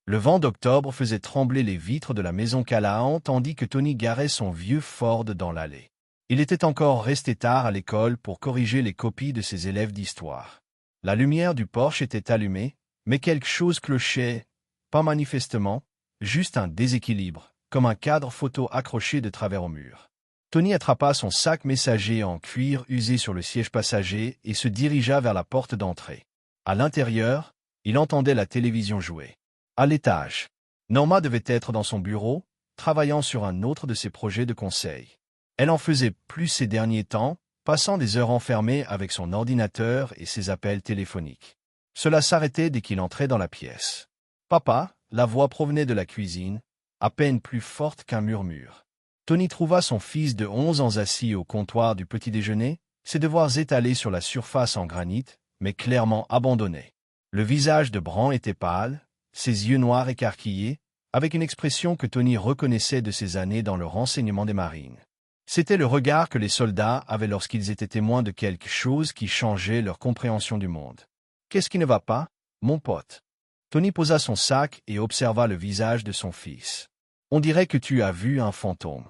Le vent d'octobre faisait trembler les vitres de la maison Callahan tandis que Tony garait son vieux Ford dans l'allée. Il était encore resté tard à l'école pour corriger les copies de ses élèves d'histoire. La lumière du porche était allumée, mais quelque chose clochait, pas manifestement, juste un déséquilibre, comme un cadre photo accroché de travers au mur. Tony attrapa son sac messager en cuir usé sur le siège passager et se dirigea vers la porte d'entrée. À l'intérieur, il entendait la télévision jouer. À l'étage, Norma devait être dans son bureau, travaillant sur un autre de ses projets de conseil. Elle en faisait plus ces derniers temps, passant des heures enfermée avec son ordinateur et ses appels téléphoniques. Cela s'arrêtait dès qu'il entrait dans la pièce. « Papa !» La voix provenait de la cuisine, à peine plus forte qu'un murmure. Tony trouva son fils de 11 ans assis au comptoir du petit-déjeuner, ses devoirs étalés sur la surface en granit, mais clairement abandonnés. Le visage de Bran était pâle, ses yeux noirs écarquillés, avec une expression que Tony reconnaissait de ses années dans le renseignement des marines. C'était le regard que les soldats avaient lorsqu'ils étaient témoins de quelque chose qui changeait leur compréhension du monde. « Qu'est-ce qui ne va pas, mon pote ?» Tony posa son sac et observa le visage de son fils. « On dirait que tu as vu un fantôme. »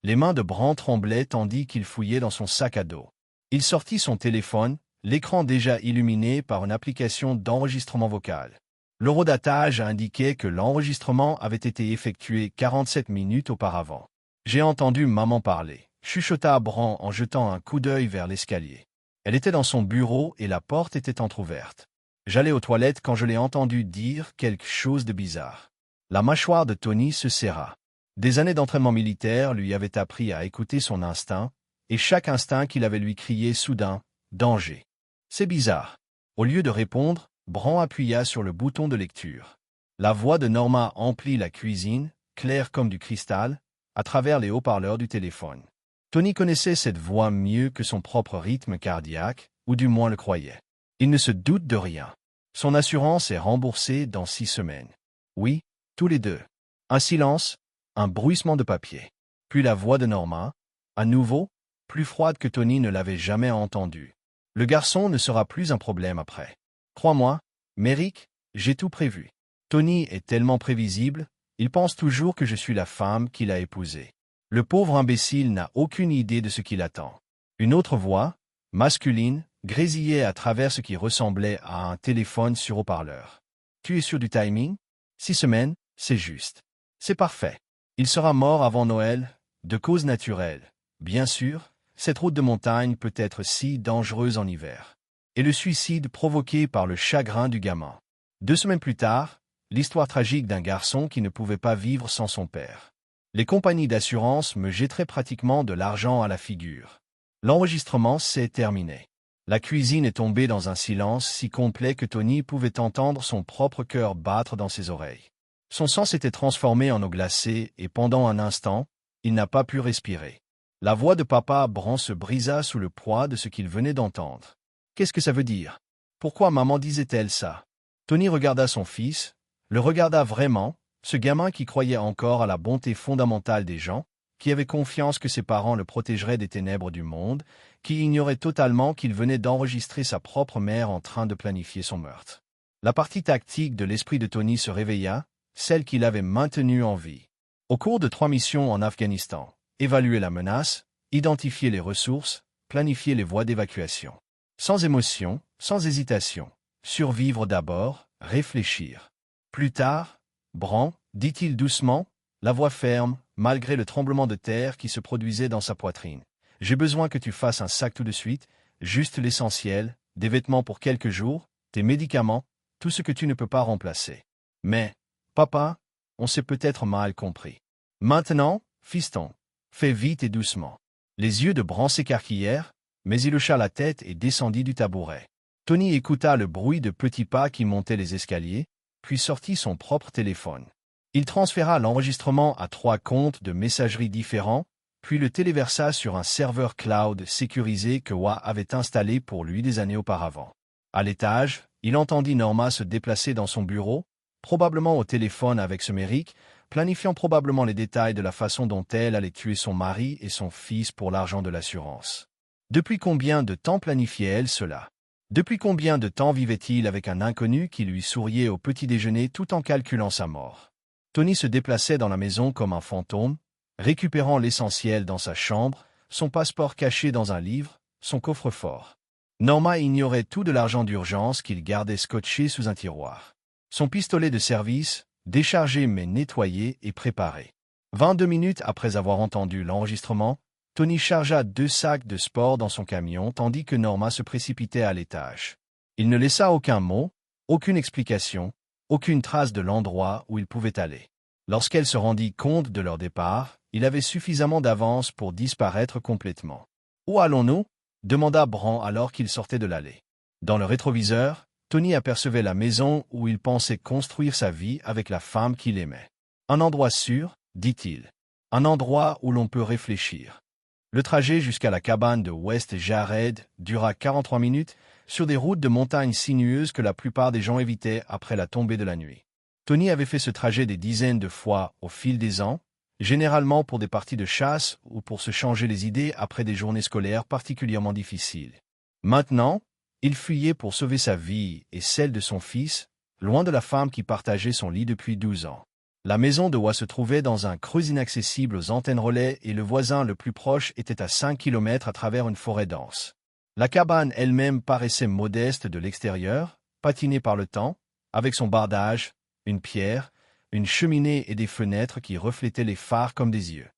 Les mains de Bran tremblaient tandis qu'il fouillait dans son sac à dos. Il sortit son téléphone, l'écran déjà illuminé par une application d'enregistrement vocal. L'horodatage indiquait que l'enregistrement avait été effectué 47 minutes auparavant. « J'ai entendu maman parler », chuchota Bran en jetant un coup d'œil vers l'escalier. Elle était dans son bureau et la porte était entr'ouverte. J'allais aux toilettes quand je l'ai entendu dire quelque chose de bizarre. La mâchoire de Tony se serra. Des années d'entraînement militaire lui avaient appris à écouter son instinct, et chaque instinct qu'il avait lui criait soudain « danger ». C'est bizarre. Au lieu de répondre, Bran appuya sur le bouton de lecture. La voix de Norma emplit la cuisine, claire comme du cristal, à travers les haut-parleurs du téléphone. Tony connaissait cette voix mieux que son propre rythme cardiaque, ou du moins le croyait. Il ne se doute de rien. Son assurance est remboursée dans 6 semaines. Oui, tous les deux. Un silence, un bruissement de papier. Puis la voix de Norma, à nouveau, plus froide que Tony ne l'avait jamais entendue. Le garçon ne sera plus un problème après. Crois-moi, Merrick, j'ai tout prévu. Tony est tellement prévisible, il pense toujours que je suis la femme qu'il a épousée. Le pauvre imbécile n'a aucune idée de ce qui l'attend. Une autre voix, masculine, grésillait à travers ce qui ressemblait à un téléphone sur haut-parleur. Tu es sûr du timing? 6 semaines, c'est juste. C'est parfait. Il sera mort avant Noël, de cause naturelle. Bien sûr, cette route de montagne peut être si dangereuse en hiver. Et le suicide provoqué par le chagrin du gamin. 2 semaines plus tard, l'histoire tragique d'un garçon qui ne pouvait pas vivre sans son père. Les compagnies d'assurance me jetteraient pratiquement de l'argent à la figure. L'enregistrement s'est terminé. La cuisine est tombée dans un silence si complet que Tony pouvait entendre son propre cœur battre dans ses oreilles. Son sang s'était transformé en eau glacée et pendant un instant, il n'a pas pu respirer. La voix de papa Bran se brisa sous le poids de ce qu'il venait d'entendre. Qu'est-ce que ça veut dire? Pourquoi maman disait-elle ça? Tony regarda son fils, le regarda vraiment, ce gamin qui croyait encore à la bonté fondamentale des gens, qui avait confiance que ses parents le protégeraient des ténèbres du monde, qui ignorait totalement qu'il venait d'enregistrer sa propre mère en train de planifier son meurtre. La partie tactique de l'esprit de Tony se réveilla, celle qu'il avait maintenue en vie. Au cours de 3 missions en Afghanistan, évaluer la menace, identifier les ressources, planifier les voies d'évacuation. Sans émotion, sans hésitation. Survivre d'abord, réfléchir. Plus tard, Bran, dit-il doucement, la voix ferme, malgré le tremblement de terre qui se produisait dans sa poitrine. J'ai besoin que tu fasses un sac tout de suite, juste l'essentiel, des vêtements pour quelques jours, tes médicaments, tout ce que tu ne peux pas remplacer. Mais, papa, on s'est peut-être mal compris. Maintenant, fiston, fais vite et doucement. Les yeux de Bran s'écarquillèrent, mais il hocha la tête et descendit du tabouret. Tony écouta le bruit de petits pas qui montaient les escaliers, puis sortit son propre téléphone. Il transféra l'enregistrement à 3 comptes de messagerie différents, puis le téléversa sur un serveur cloud sécurisé que Wa avait installé pour lui des années auparavant. À l'étage, il entendit Norma se déplacer dans son bureau, probablement au téléphone avec ce Merrick, planifiant probablement les détails de la façon dont elle allait tuer son mari et son fils pour l'argent de l'assurance. Depuis combien de temps planifiait-elle cela? Depuis combien de temps vivait-il avec un inconnu qui lui souriait au petit déjeuner tout en calculant sa mort? Tony se déplaçait dans la maison comme un fantôme, récupérant l'essentiel dans sa chambre, son passeport caché dans un livre, son coffre-fort. Norma ignorait tout de l'argent d'urgence qu'il gardait scotché sous un tiroir. Son pistolet de service, déchargé mais nettoyé et préparé. 22 minutes après avoir entendu l'enregistrement, Tony chargea 2 sacs de sport dans son camion tandis que Norma se précipitait à l'étage. Il ne laissa aucun mot, aucune explication, aucune trace de l'endroit où il pouvait aller. Lorsqu'elle se rendit compte de leur départ, il avait suffisamment d'avance pour disparaître complètement. « Où allons-nous » demanda Bran alors qu'il sortait de l'allée. Dans le rétroviseur, Tony apercevait la maison où il pensait construire sa vie avec la femme qu'il aimait. « Un endroit sûr » dit-il. « Un endroit où l'on peut réfléchir. » Le trajet jusqu'à la cabane de West Jared dura 43 minutes sur des routes de montagne sinueuses que la plupart des gens évitaient après la tombée de la nuit. Tony avait fait ce trajet des dizaines de fois au fil des ans, généralement pour des parties de chasse ou pour se changer les idées après des journées scolaires particulièrement difficiles. Maintenant, il fuyait pour sauver sa vie et celle de son fils, loin de la femme qui partageait son lit depuis 12 ans. La maison de Wa se trouvait dans un creux inaccessible aux antennes relais et le voisin le plus proche était à 5 kilomètres à travers une forêt dense. La cabane elle-même paraissait modeste de l'extérieur, patinée par le temps, avec son bardage, une pierre, une cheminée et des fenêtres qui reflétaient les phares comme des yeux.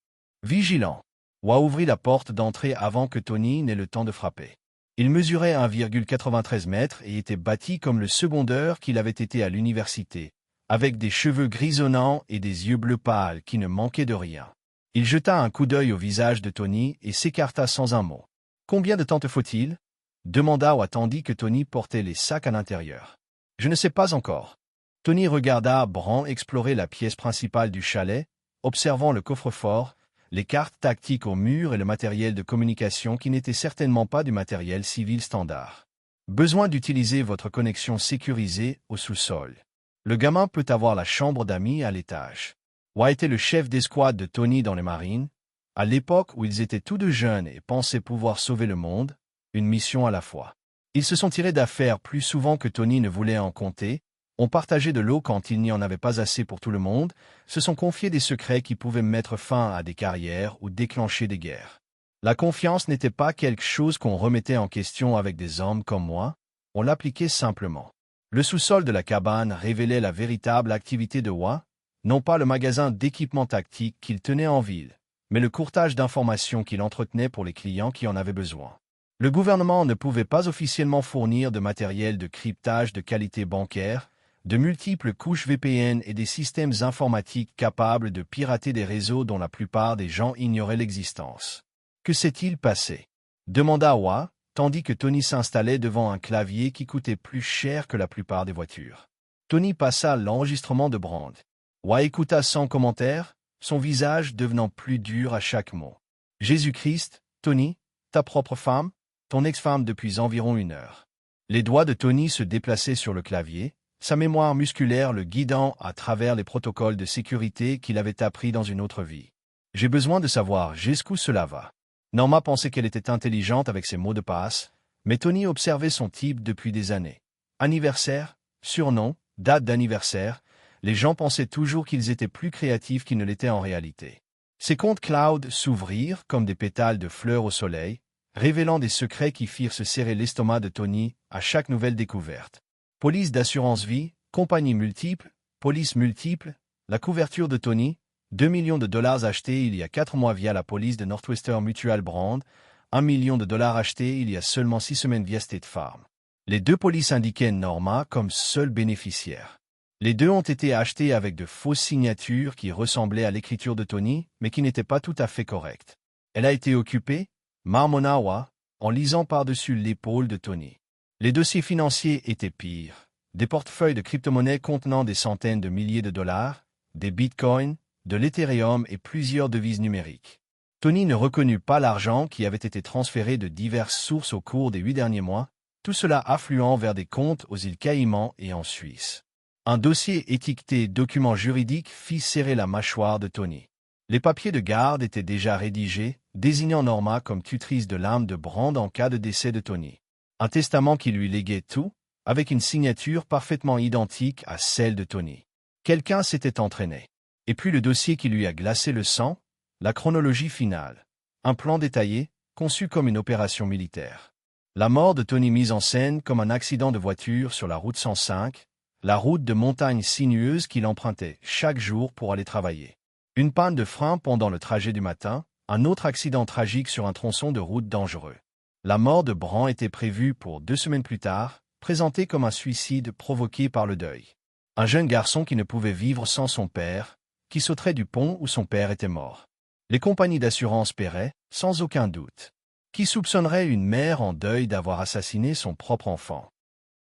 Vigilant, Wa ouvrit la porte d'entrée avant que Tony n'ait le temps de frapper. Il mesurait 1,93 mètres et était bâti comme le secondeur qu'il avait été à l'université, avec des cheveux grisonnants et des yeux bleus pâles qui ne manquaient de rien. Il jeta un coup d'œil au visage de Tony et s'écarta sans un mot. « Combien de temps te faut-il » demanda Wa tandis que Tony portait les sacs à l'intérieur. « Je ne sais pas encore. » Tony regarda Bran explorer la pièce principale du chalet, observant le coffre-fort, les cartes tactiques au mur et le matériel de communication qui n'était certainement pas du matériel civil standard. « Besoin d'utiliser votre connexion sécurisée au sous-sol. Le gamin peut avoir la chambre d'amis à l'étage. » Wa était le chef d'escouade de Tony dans les marines, à l'époque où ils étaient tous deux jeunes et pensaient pouvoir sauver le monde, une mission à la fois. Ils se sont tirés d'affaire plus souvent que Tony ne voulait en compter, ont partagé de l'eau quand il n'y en avait pas assez pour tout le monde, se sont confiés des secrets qui pouvaient mettre fin à des carrières ou déclencher des guerres. La confiance n'était pas quelque chose qu'on remettait en question avec des hommes comme moi, on l'appliquait simplement. Le sous-sol de la cabane révélait la véritable activité de Wa, non pas le magasin d'équipement tactique qu'il tenait en ville, mais le courtage d'informations qu'il entretenait pour les clients qui en avaient besoin. Le gouvernement ne pouvait pas officiellement fournir de matériel de cryptage de qualité bancaire, de multiples couches VPN et des systèmes informatiques capables de pirater des réseaux dont la plupart des gens ignoraient l'existence. Que s'est-il passé? Demanda Wa, tandis que Tony s'installait devant un clavier qui coûtait plus cher que la plupart des voitures. Tony passa l'enregistrement de Brand. Wa écouta sans commentaire, son visage devenant plus dur à chaque mot. « Jésus-Christ, Tony, ta propre femme, ton ex-femme depuis environ 1 heure. » Les doigts de Tony se déplaçaient sur le clavier, sa mémoire musculaire le guidant à travers les protocoles de sécurité qu'il avait appris dans une autre vie. « J'ai besoin de savoir jusqu'où cela va. » Norma pensait qu'elle était intelligente avec ses mots de passe, mais Tony observait son type depuis des années. Anniversaire, surnom, date d'anniversaire, les gens pensaient toujours qu'ils étaient plus créatifs qu'ils ne l'étaient en réalité. Ses comptes cloud s'ouvrirent comme des pétales de fleurs au soleil, révélant des secrets qui firent se serrer l'estomac de Tony à chaque nouvelle découverte. Police d'assurance vie, compagnie multiple, police multiple, la couverture de Tony, 2 millions de dollars achetés il y a 4 mois via la police de Northwestern Mutual Brand, 1 million de dollars achetés il y a seulement 6 semaines via State Farm. Les 2 polices indiquaient Norma comme seule bénéficiaire. Les 2 ont été achetés avec de fausses signatures qui ressemblaient à l'écriture de Tony, mais qui n'étaient pas tout à fait correctes. Elle a été occupée, marmonna Wa, en lisant par-dessus l'épaule de Tony. Les dossiers financiers étaient pires. Des portefeuilles de crypto-monnaies contenant des centaines de milliers de dollars, des bitcoins, de l'Ethereum et plusieurs devises numériques. Tony ne reconnut pas l'argent qui avait été transféré de diverses sources au cours des 8 derniers mois, tout cela affluant vers des comptes aux îles Caïmans et en Suisse. Un dossier étiqueté « Documents juridiques » fit serrer la mâchoire de Tony. Les papiers de garde étaient déjà rédigés, désignant Norma comme tutrice de l'âme de Brand en cas de décès de Tony. Un testament qui lui léguait tout, avec une signature parfaitement identique à celle de Tony. Quelqu'un s'était entraîné. Et puis le dossier qui lui a glacé le sang, la chronologie finale. Un plan détaillé, conçu comme une opération militaire. La mort de Tony mise en scène comme un accident de voiture sur la route 105, la route de montagne sinueuse qu'il empruntait chaque jour pour aller travailler. Une panne de frein pendant le trajet du matin, un autre accident tragique sur un tronçon de route dangereux. La mort de Bran était prévue pour 2 semaines plus tard, présentée comme un suicide provoqué par le deuil. Un jeune garçon qui ne pouvait vivre sans son père, qui sauterait du pont où son père était mort. Les compagnies d'assurance paieraient, sans aucun doute. Qui soupçonnerait une mère en deuil d'avoir assassiné son propre enfant?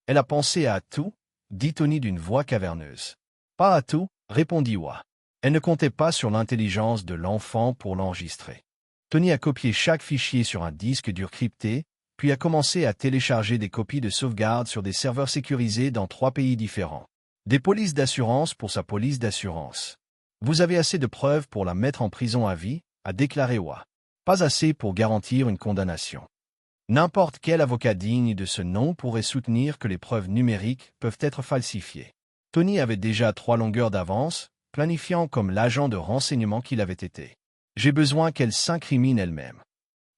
Elle a pensé à tout, dit Tony d'une voix caverneuse. Pas à tout, répondit Wa. Elle ne comptait pas sur l'intelligence de l'enfant pour l'enregistrer. Tony a copié chaque fichier sur un disque dur crypté, puis a commencé à télécharger des copies de sauvegarde sur des serveurs sécurisés dans 3 pays différents. Des polices d'assurance pour sa police d'assurance. Vous avez assez de preuves pour la mettre en prison à vie, a déclaré Wa. Pas assez pour garantir une condamnation. N'importe quel avocat digne de ce nom pourrait soutenir que les preuves numériques peuvent être falsifiées. Tony avait déjà 3 longueurs d'avance, planifiant comme l'agent de renseignement qu'il avait été. J'ai besoin qu'elle s'incrimine elle-même.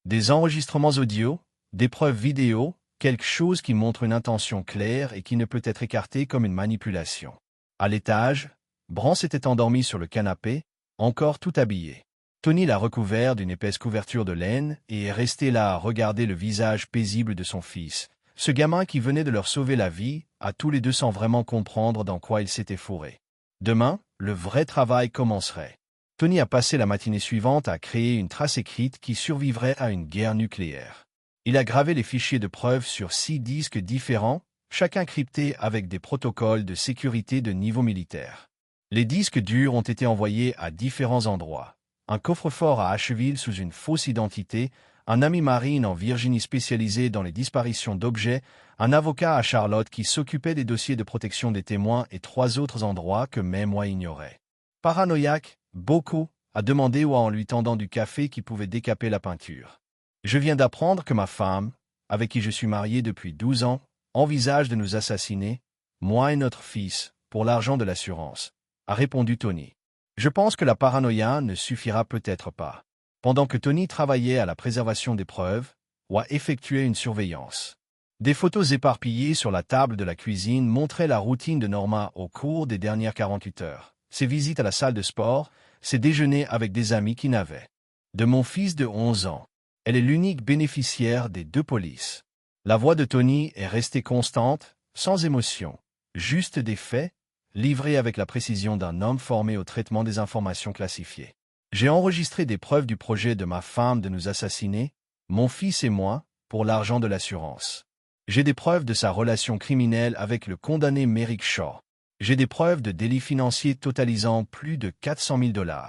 Des enregistrements audio, des preuves vidéo, quelque chose qui montre une intention claire et qui ne peut être écartée comme une manipulation. À l'étage, Bran s'était endormi sur le canapé, encore tout habillé. Tony l'a recouvert d'une épaisse couverture de laine et est resté là à regarder le visage paisible de son fils, ce gamin qui venait de leur sauver la vie, à tous les deux sans vraiment comprendre dans quoi il s'était fourré. Demain, le vrai travail commencerait. Tony a passé la matinée suivante à créer une trace écrite qui survivrait à une guerre nucléaire. Il a gravé les fichiers de preuves sur 6 disques différents, chacun crypté avec des protocoles de sécurité de niveau militaire. Les disques durs ont été envoyés à différents endroits. Un coffre-fort à Asheville sous une fausse identité, un ami marine en Virginie spécialisé dans les disparitions d'objets, un avocat à Charlotte qui s'occupait des dossiers de protection des témoins et 3 autres endroits que même moi ignorais. Paranoïaque, beaucoup, a demandé Wa en lui tendant du café qui pouvait décaper la peinture. Je viens d'apprendre que ma femme, avec qui je suis marié depuis 12 ans, envisage de nous assassiner, moi et notre fils, pour l'argent de l'assurance, a répondu Tony. Je pense que la paranoïa ne suffira peut-être pas. Pendant que Tony travaillait à la préservation des preuves, Wa effectuait une surveillance. Des photos éparpillées sur la table de la cuisine montraient la routine de Norma au cours des dernières 48 heures. Ses visites à la salle de sport, ses déjeuners avec des amis qui n'avaient. De mon fils de 11 ans. Elle est l'unique bénéficiaire des 2 polices. La voix de Tony est restée constante, sans émotion, juste des faits, livrés avec la précision d'un homme formé au traitement des informations classifiées. J'ai enregistré des preuves du projet de ma femme de nous assassiner, mon fils et moi, pour l'argent de l'assurance. J'ai des preuves de sa relation criminelle avec le condamné Merrick Shaw. J'ai des preuves de délits financiers totalisant plus de 400 000 $.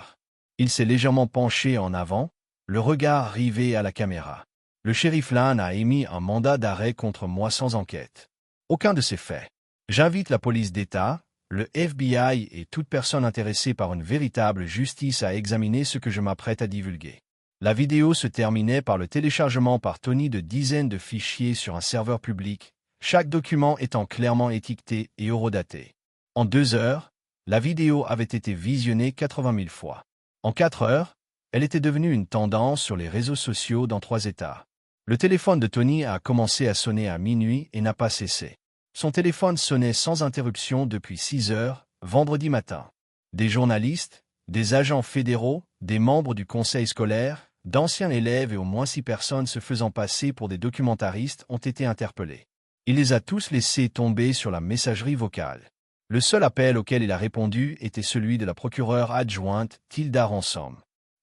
Il s'est légèrement penché en avant, le regard rivé à la caméra. Le shérif Lane a émis un mandat d'arrêt contre moi sans enquête. Aucun de ces faits. J'invite la police d'État, le FBI et toute personne intéressée par une véritable justice à examiner ce que je m'apprête à divulguer. La vidéo se terminait par le téléchargement par Tony de dizaines de fichiers sur un serveur public, chaque document étant clairement étiqueté et horodaté. En 2 heures, la vidéo avait été visionnée 80 000 fois. En 4 heures, elle était devenue une tendance sur les réseaux sociaux dans 3 États. Le téléphone de Tony a commencé à sonner à minuit et n'a pas cessé. Son téléphone sonnait sans interruption depuis 6 heures, vendredi matin. Des journalistes, des agents fédéraux, des membres du conseil scolaire, d'anciens élèves et au moins 6 personnes se faisant passer pour des documentaristes ont été interpellés. Il les a tous laissés tomber sur la messagerie vocale. Le seul appel auquel il a répondu était celui de la procureure adjointe Tilda Ransom.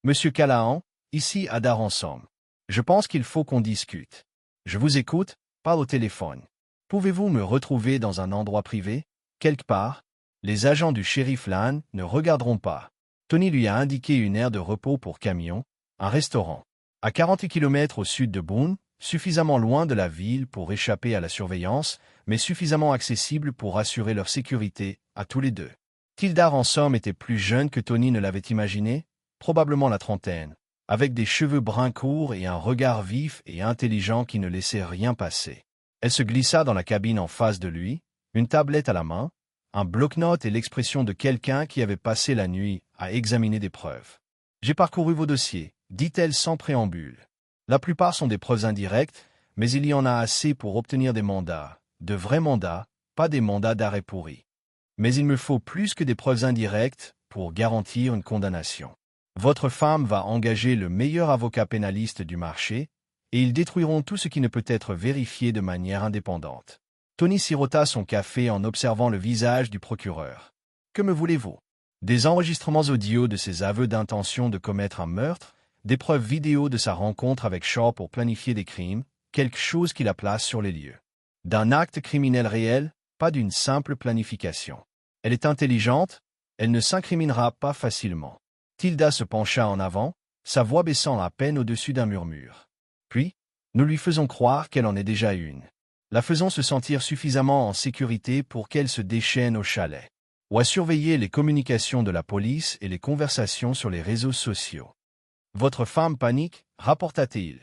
Monsieur Callahan, ici Ada Ransom. Je pense qu'il faut qu'on discute. Je vous écoute, parle au téléphone. Pouvez-vous me retrouver dans un endroit privé, quelque part? Les agents du shérif Lane ne regarderont pas. Tony lui a indiqué une aire de repos pour camions, un restaurant. À 40 km au sud de Boone, suffisamment loin de la ville pour échapper à la surveillance, mais suffisamment accessible pour assurer leur sécurité, à tous les deux. Tilda Ransom était plus jeune que Tony ne l'avait imaginé, probablement la trentaine, avec des cheveux bruns courts et un regard vif et intelligent qui ne laissait rien passer. Elle se glissa dans la cabine en face de lui, une tablette à la main, un bloc-notes et l'expression de quelqu'un qui avait passé la nuit à examiner des preuves. « J'ai parcouru vos dossiers, dit-elle sans préambule. La plupart sont des preuves indirectes, mais il y en a assez pour obtenir des mandats, de vrais mandats, pas des mandats d'arrêt pourris. Mais il me faut plus que des preuves indirectes pour garantir une condamnation. Votre femme va engager le meilleur avocat pénaliste du marché, et ils détruiront tout ce qui ne peut être vérifié de manière indépendante. » Tony sirota son café en observant le visage du procureur. « Que me voulez-vous? Des enregistrements audio de ses aveux d'intention de commettre un meurtre, des preuves vidéo de sa rencontre avec Shaw pour planifier des crimes, quelque chose qui la place sur les lieux. D'un acte criminel réel, pas d'une simple planification. Elle est intelligente, elle ne s'incriminera pas facilement. » Tilda se pencha en avant, sa voix baissant à peine au-dessus d'un murmure. Puis, nous lui faisons croire qu'elle en est déjà une. La faisons se sentir suffisamment en sécurité pour qu'elle se déchaîne au chalet, ou à surveiller les communications de la police et les conversations sur les réseaux sociaux. Votre femme panique, rapporta-t-il.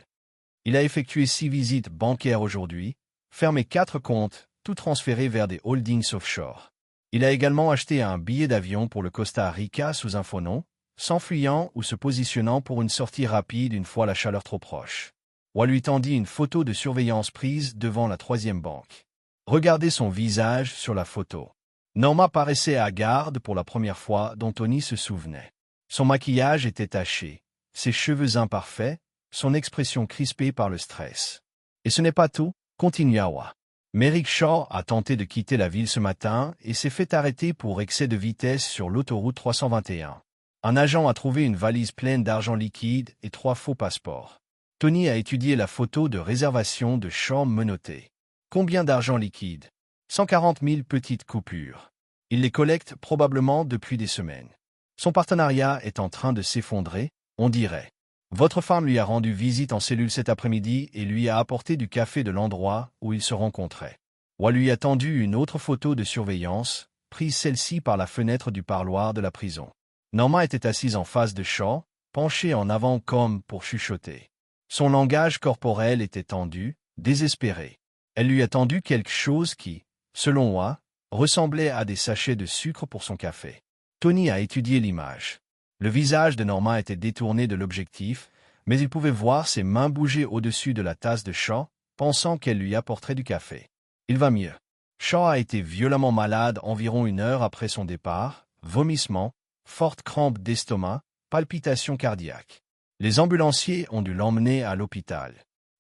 Il a effectué 6 visites bancaires aujourd'hui, fermé 4 comptes, tout transférés vers des holdings offshore. Il a également acheté un billet d'avion pour le Costa Rica sous un faux nom, s'enfuyant ou se positionnant pour une sortie rapide une fois la chaleur trop proche. Wa lui tendit une photo de surveillance prise devant la 3e banque. Regardez son visage sur la photo. Norma paraissait hagarde pour la première fois dont Tony se souvenait. Son maquillage était taché, ses cheveux imparfaits, son expression crispée par le stress. Et ce n'est pas tout, continua Wa. Merrick Shaw a tenté de quitter la ville ce matin et s'est fait arrêter pour excès de vitesse sur l'autoroute 321. Un agent a trouvé une valise pleine d'argent liquide et 3 faux passeports. Tony a étudié la photo de réservation de Shaw menotée. Combien d'argent liquide? 140 000 petites coupures. Il les collecte probablement depuis des semaines. Son partenariat est en train de s'effondrer, on dirait. Votre femme lui a rendu visite en cellule cet après-midi et lui a apporté du café de l'endroit où ils se rencontraient. Wa lui a tendu une autre photo de surveillance, prise celle-ci par la fenêtre du parloir de la prison. Norma était assise en face de Shaw, penchée en avant comme pour chuchoter. Son langage corporel était tendu, désespéré. Elle lui a tendu quelque chose qui, selon Wa, ressemblait à des sachets de sucre pour son café. Tony a étudié l'image. Le visage de Norma était détourné de l'objectif, mais il pouvait voir ses mains bouger au-dessus de la tasse de Shaw, pensant qu'elle lui apporterait du café. Il va mieux. Shaw a été violemment malade environ 1 heure après son départ, vomissements, fortes crampes d'estomac, palpitations cardiaques. Les ambulanciers ont dû l'emmener à l'hôpital.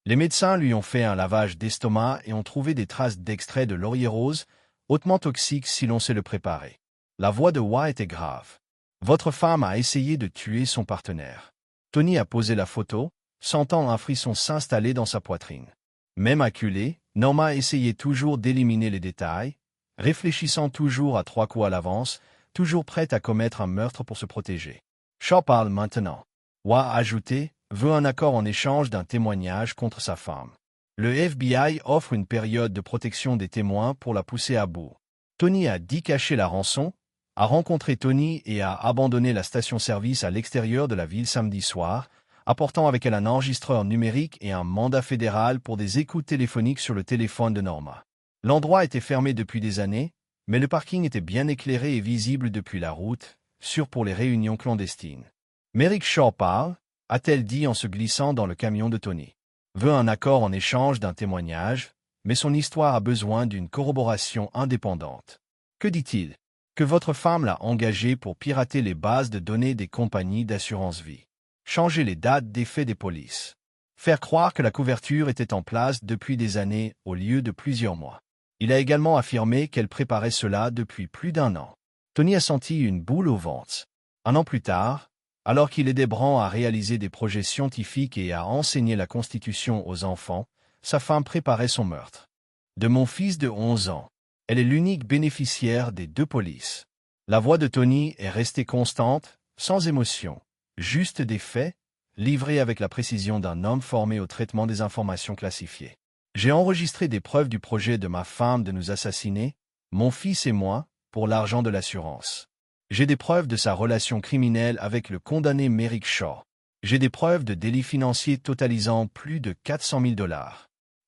Les médecins lui ont fait un lavage d'estomac et ont trouvé des traces d'extrait de laurier rose, hautement toxique si l'on sait le préparer. La voix de Wa était grave. Votre femme a essayé de tuer son partenaire. Tony a posé la photo, sentant un frisson s'installer dans sa poitrine. Même acculée, Norma essayait toujours d'éliminer les détails, réfléchissant toujours à 3 coups à l'avance, toujours prête à commettre un meurtre pour se protéger. Shaw parle maintenant. Wa a ajouté, veut un accord en échange d'un témoignage contre sa femme. Le FBI offre une période de protection des témoins pour la pousser à bout. Tony a dit cacher la rançon, a rencontré Tony et a abandonné la station-service à l'extérieur de la ville samedi soir, apportant avec elle un enregistreur numérique et un mandat fédéral pour des écoutes téléphoniques sur le téléphone de Norma. L'endroit était fermé depuis des années, mais le parking était bien éclairé et visible depuis la route, sûr pour les réunions clandestines. Merrick Shaw parle, a-t-elle dit en se glissant dans le camion de Tony. Veut un accord en échange d'un témoignage, mais son histoire a besoin d'une corroboration indépendante. Que dit-il? Que votre femme l'a engagé pour pirater les bases de données des compagnies d'assurance-vie. Changer les dates des faits des polices. Faire croire que la couverture était en place depuis des années au lieu de plusieurs mois. Il a également affirmé qu'elle préparait cela depuis plus d'1 an. Tony a senti une boule au ventre. 1 an plus tard, alors qu'il aidait Bran à réaliser des projets scientifiques et à enseigner la Constitution aux enfants, sa femme préparait son meurtre. De mon fils de 11 ans. Elle est l'unique bénéficiaire des 2 polices. La voix de Tony est restée constante, sans émotion, juste des faits, livrés avec la précision d'un homme formé au traitement des informations classifiées. J'ai enregistré des preuves du projet de ma femme de nous assassiner, mon fils et moi, pour l'argent de l'assurance. J'ai des preuves de sa relation criminelle avec le condamné Merrick Shaw. J'ai des preuves de délits financiers totalisant plus de 400 000 $.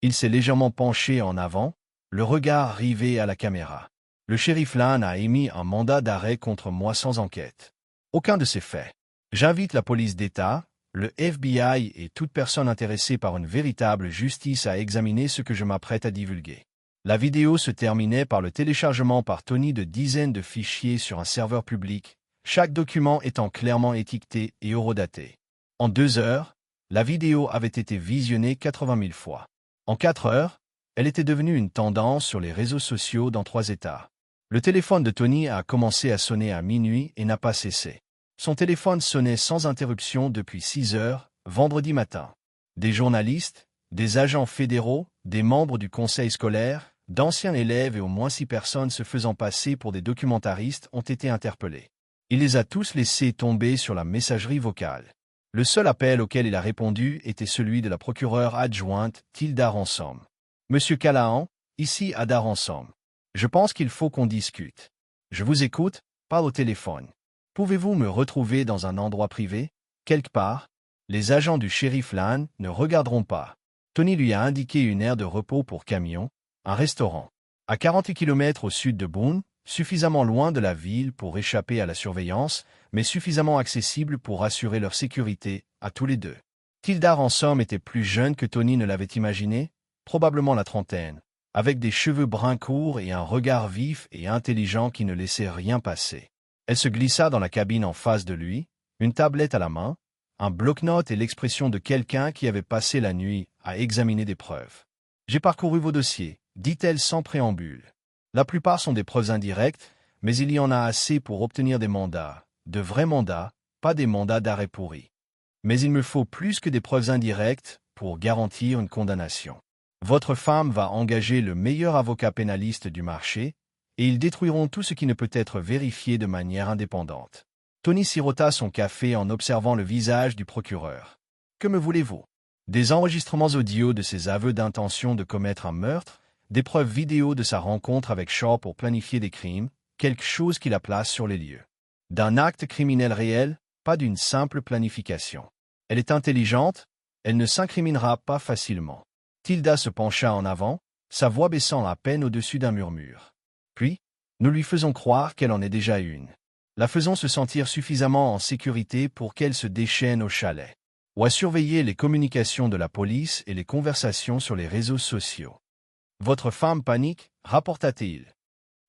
Il s'est légèrement penché en avant, le regard rivé à la caméra. Le shérif Lane a émis un mandat d'arrêt contre moi sans enquête. Aucun de ces faits. J'invite la police d'État, le FBI et toute personne intéressée par une véritable justice à examiner ce que je m'apprête à divulguer. La vidéo se terminait par le téléchargement par Tony de dizaines de fichiers sur un serveur public, chaque document étant clairement étiqueté et horodaté. En 2 heures, la vidéo avait été visionnée 80 000 fois. En 4 heures, elle était devenue une tendance sur les réseaux sociaux dans 3 États. Le téléphone de Tony a commencé à sonner à minuit et n'a pas cessé. Son téléphone sonnait sans interruption depuis 6 heures, vendredi matin. Des journalistes, des agents fédéraux, des membres du conseil scolaire, d'anciens élèves et au moins 6 personnes se faisant passer pour des documentaristes ont été interpellés. Il les a tous laissés tomber sur la messagerie vocale. Le seul appel auquel il a répondu était celui de la procureure adjointe Tilda Ransom. « Monsieur Callahan, ici Ada Ransom. Je pense qu'il faut qu'on discute. Je vous écoute, pas au téléphone. Pouvez-vous me retrouver dans un endroit privé, quelque part? Les agents du shérif Lane ne regarderont pas. » Tony lui a indiqué une aire de repos pour camions, un restaurant. À 48 km au sud de Boone, suffisamment loin de la ville pour échapper à la surveillance, mais suffisamment accessible pour assurer leur sécurité, à tous les deux. Tilda Ransom était plus jeune que Tony ne l'avait imaginé, probablement la trentaine, avec des cheveux bruns courts et un regard vif et intelligent qui ne laissait rien passer. Elle se glissa dans la cabine en face de lui, une tablette à la main, un bloc-notes et l'expression de quelqu'un qui avait passé la nuit à examiner des preuves. « J'ai parcouru vos dossiers, » dit-elle sans préambule. La plupart sont des preuves indirectes, mais il y en a assez pour obtenir des mandats, de vrais mandats, pas des mandats d'arrêt pourris. Mais il me faut plus que des preuves indirectes pour garantir une condamnation. Votre femme va engager le meilleur avocat pénaliste du marché, et ils détruiront tout ce qui ne peut être vérifié de manière indépendante. Tony sirota son café en observant le visage du procureur. « Que me voulez-vous? Des enregistrements audio de ses aveux d'intention de commettre un meurtre, des preuves vidéo de sa rencontre avec Shaw pour planifier des crimes, quelque chose qui la place sur les lieux. D'un acte criminel réel, pas d'une simple planification. Elle est intelligente, elle ne s'incriminera pas facilement. » Tilda se pencha en avant, sa voix baissant à peine au-dessus d'un murmure. Puis, nous lui faisons croire qu'elle en est déjà une. La faisons se sentir suffisamment en sécurité pour qu'elle se déchaîne au chalet, ou à surveiller les communications de la police et les conversations sur les réseaux sociaux. Votre femme panique, rapporta-t-il.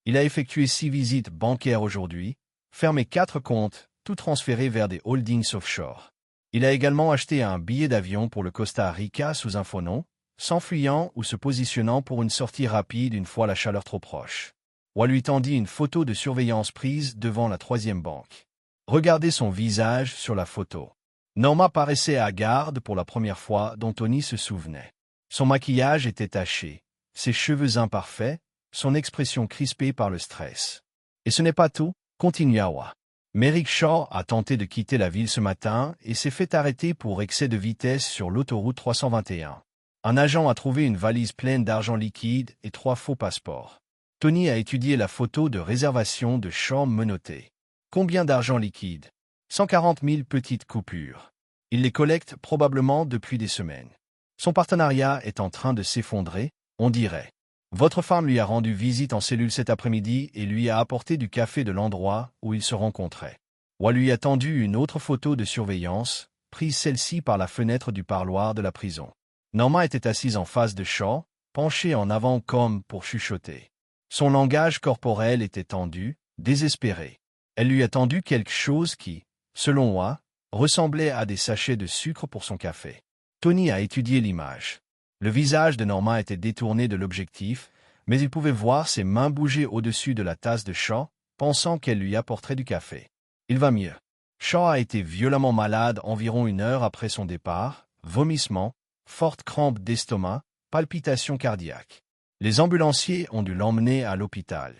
Il a effectué 6 visites bancaires aujourd'hui, fermé 4 comptes, tout transférés vers des holdings offshore. Il a également acheté un billet d'avion pour le Costa Rica sous un faux nom, s'enfuyant ou se positionnant pour une sortie rapide une fois la chaleur trop proche. Wa lui tendit une photo de surveillance prise devant la 3e banque. Regardez son visage sur la photo. Norma paraissait hagarde pour la première fois dont Tony se souvenait. Son maquillage était taché, ses cheveux imparfaits, son expression crispée par le stress. Et ce n'est pas tout, continua Wa. Merrick Shaw a tenté de quitter la ville ce matin et s'est fait arrêter pour excès de vitesse sur l'autoroute 321. Un agent a trouvé une valise pleine d'argent liquide et 3 faux passeports. Tony a étudié la photo de réservation de Shaw menotté. Combien d'argent liquide? 140 000 petites coupures. Il les collecte probablement depuis des semaines. Son partenariat est en train de s'effondrer, on dirait. Votre femme lui a rendu visite en cellule cet après-midi et lui a apporté du café de l'endroit où ils se rencontraient. Wa lui a tendu une autre photo de surveillance, prise celle-ci par la fenêtre du parloir de la prison. Norma était assise en face de Shaw, penchée en avant comme pour chuchoter. Son langage corporel était tendu, désespéré. Elle lui a tendu quelque chose qui, selon Wa, ressemblait à des sachets de sucre pour son café. Tony a étudié l'image. Le visage de Norma était détourné de l'objectif, mais il pouvait voir ses mains bouger au-dessus de la tasse de Shaw, pensant qu'elle lui apporterait du café. Il va mieux. Shaw a été violemment malade environ 1 heure après son départ, vomissements, forte crampe d'estomac, palpitations cardiaques. Les ambulanciers ont dû l'emmener à l'hôpital.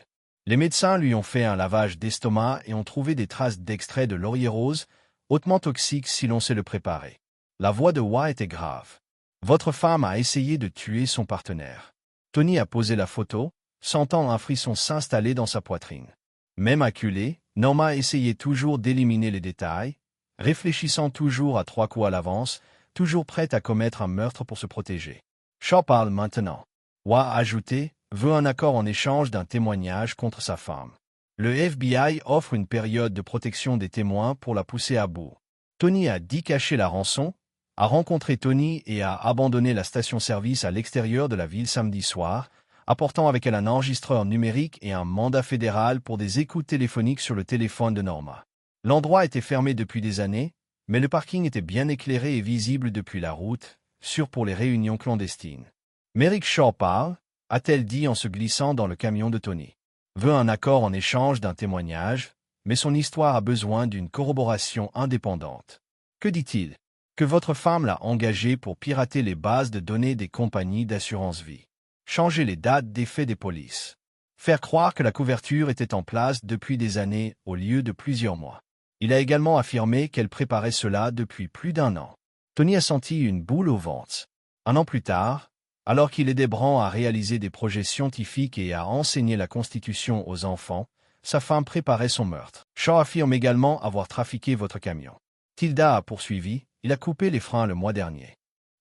Les médecins lui ont fait un lavage d'estomac et ont trouvé des traces d'extrait de laurier rose, hautement toxique si l'on sait le préparer. La voix de Wa était grave. Votre femme a essayé de tuer son partenaire. Tony a posé la photo, sentant un frisson s'installer dans sa poitrine. Même acculée, Norma essayait toujours d'éliminer les détails, réfléchissant toujours à 3 coups à l'avance, toujours prête à commettre un meurtre pour se protéger. Shaw parle maintenant. Wa a ajouté, veut un accord en échange d'un témoignage contre sa femme. Le FBI offre une période de protection des témoins pour la pousser à bout. Tony a dit cacher la rançon, a rencontré Tony et a abandonné la station-service à l'extérieur de la ville samedi soir, apportant avec elle un enregistreur numérique et un mandat fédéral pour des écoutes téléphoniques sur le téléphone de Norma. L'endroit était fermé depuis des années, mais le parking était bien éclairé et visible depuis la route, sûr pour les réunions clandestines. Merrick Shaw parle, a-t-elle dit en se glissant dans le camion de Tony. Veut un accord en échange d'un témoignage, mais son histoire a besoin d'une corroboration indépendante. Que dit-il? Que votre femme l'a engagé pour pirater les bases de données des compagnies d'assurance-vie. Changer les dates des faits des polices. Faire croire que la couverture était en place depuis des années au lieu de plusieurs mois. Il a également affirmé qu'elle préparait cela depuis plus d'1 an. Tony a senti une boule au ventre. 1 an plus tard, alors qu'il aidait Bran à réaliser des projets scientifiques et à enseigner la Constitution aux enfants, sa femme préparait son meurtre. Shaw affirme également avoir trafiqué votre camion. Tilda a poursuivi, il a coupé les freins le mois dernier.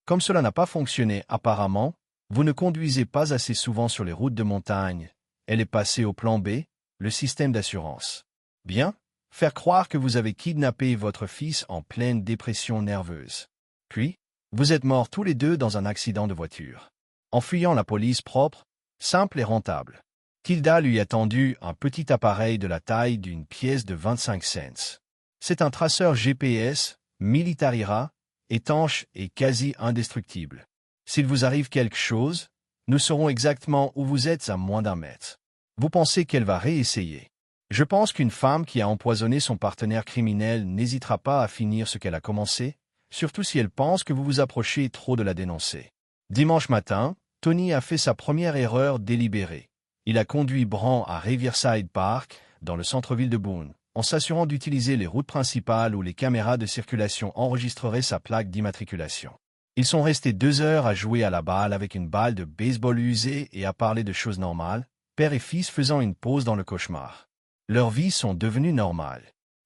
Comme cela n'a pas fonctionné apparemment, vous ne conduisez pas assez souvent sur les routes de montagne. Elle est passée au plan B, le système d'assurance. Bien, faire croire que vous avez kidnappé votre fils en pleine dépression nerveuse. Puis, vous êtes morts tous les deux dans un accident de voiture. En fuyant la police propre, simple et rentable. Tilda lui a tendu un petit appareil de la taille d'une pièce de 25 cents. C'est un traceur GPS, Militarira, étanche et quasi indestructible. S'il vous arrive quelque chose, nous saurons exactement où vous êtes à moins d'1 mètre. Vous pensez qu'elle va réessayer. Je pense qu'une femme qui a empoisonné son partenaire criminel n'hésitera pas à finir ce qu'elle a commencé, surtout si elle pense que vous vous approchez trop de la dénoncer. Dimanche matin, Tony a fait sa première erreur délibérée. Il a conduit Bran à Riverside Park, dans le centre-ville de Boone, en s'assurant d'utiliser les routes principales où les caméras de circulation enregistreraient sa plaque d'immatriculation. Ils sont restés 2 heures à jouer à la balle avec une balle de baseball usée et à parler de choses normales, père et fils faisant une pause dans le cauchemar. Leurs vies sont devenues normales.